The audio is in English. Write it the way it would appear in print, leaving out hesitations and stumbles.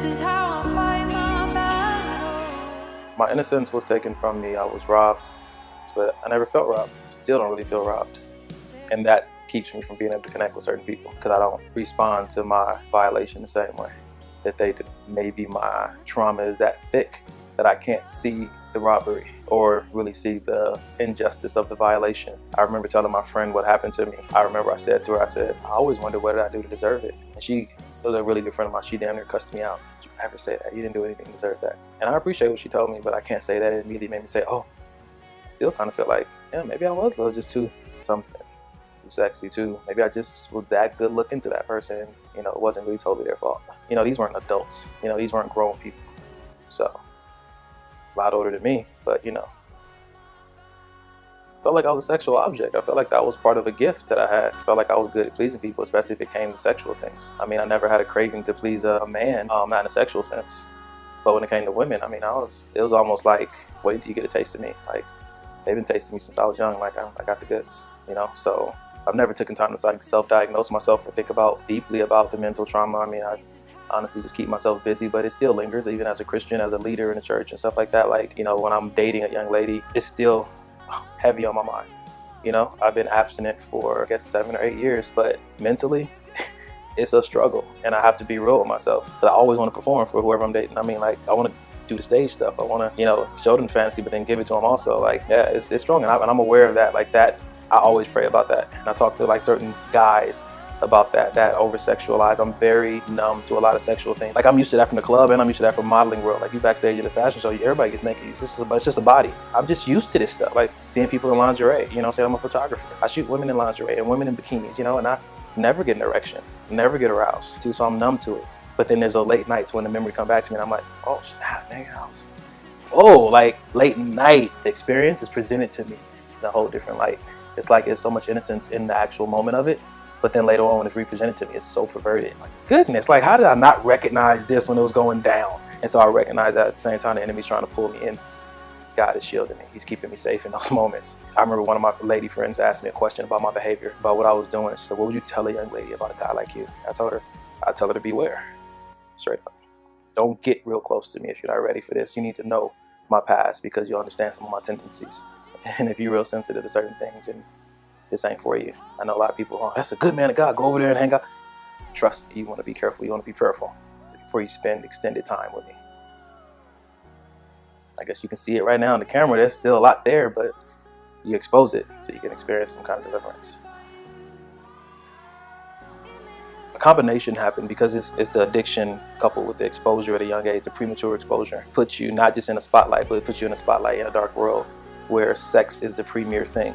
is how I fight my battle. My innocence was taken from me. I was robbed, but I never felt robbed. Still don't really feel robbed. And that keeps me from being able to connect with certain people because I don't respond to my violation the same way that they do. Maybe my trauma is that thick that I can't see the robbery or really see the injustice of the violation. I remember telling my friend what happened to me. I remember I said to her, I always wondered what did I do to deserve it. And she was a really good friend of mine. She damn near cussed me out. Did you ever say that? You didn't do anything to deserve that. And I appreciate what she told me, but I can't say that. It immediately made me say, oh, I still kind of feel like, yeah, maybe I was a little just too something. Too sexy too. Maybe I just was that good looking to that person. You know, it wasn't really totally their fault. You know, these weren't adults. You know, these weren't grown people. So, a lot older than me, but you know. Felt like I was a sexual object. I felt like that was part of a gift that I had. I felt like I was good at pleasing people, especially if it came to sexual things. I mean, I never had a craving to please a man, not in a sexual sense. But when it came to women, I mean, it was almost like, wait till you get a taste of me. Like, they've been tasting me since I was young. Like, I got the goods, you know? So I've never taken time to like self-diagnose myself or think deeply about the mental trauma. I mean, I honestly just keep myself busy, but it still lingers, even as a Christian, as a leader in the church and stuff like that. Like, you know, when I'm dating a young lady, it's still heavy on my mind. You know, I've been abstinent for, I guess, 7 or 8 years, but mentally, it's a struggle. And I have to be real with myself. But I always want to perform for whoever I'm dating. I mean, like, I want to do the stage stuff. I want to, you know, show them fantasy, but then give it to them also. Like, yeah, it's strong. And I'm aware of that. Like that, I always pray about that. And I talk to like certain guys about that over-sexualized. I'm very numb to a lot of sexual things. Like I'm used to that from the club and I'm used to that from modeling world. Like you backstage at a fashion show, everybody gets naked. It's just a body. I'm just used to this stuff. Like seeing people in lingerie, you know, say I'm a photographer. I shoot women in lingerie and women in bikinis, you know, and I never get an erection, never get aroused too, so I'm numb to it. But then there's those late nights when the memory come back to me and I'm like, oh snap, nigga, like late night experience is presented to me in a whole different light. It's like there's so much innocence in the actual moment of it, but then later on when it's represented to me, it's so perverted. Like, goodness, like how did I not recognize this when it was going down? And so I recognize that at the same time the enemy's trying to pull me in. God is shielding me. He's keeping me safe in those moments. I remember one of my lady friends asked me a question about my behavior, about what I was doing. She said, what would you tell a young lady about a guy like you? I'd tell her to beware, straight up. Don't get real close to me if you're not ready for this. You need to know my past because you'll understand some of my tendencies. And if you're real sensitive to certain things, and this ain't for you. I know a lot of people, oh, that's a good man of God, go over there and hang out. Trust me, you want to be careful. You want to be prayerful before you spend extended time with me. I guess you can see it right now on the camera. There's still a lot there, but you expose it so you can experience some kind of deliverance. A combination happened because it's the addiction coupled with the exposure at a young age, the premature exposure. Puts you not just in a spotlight, but it puts you in a spotlight in a dark world where sex is the premier thing.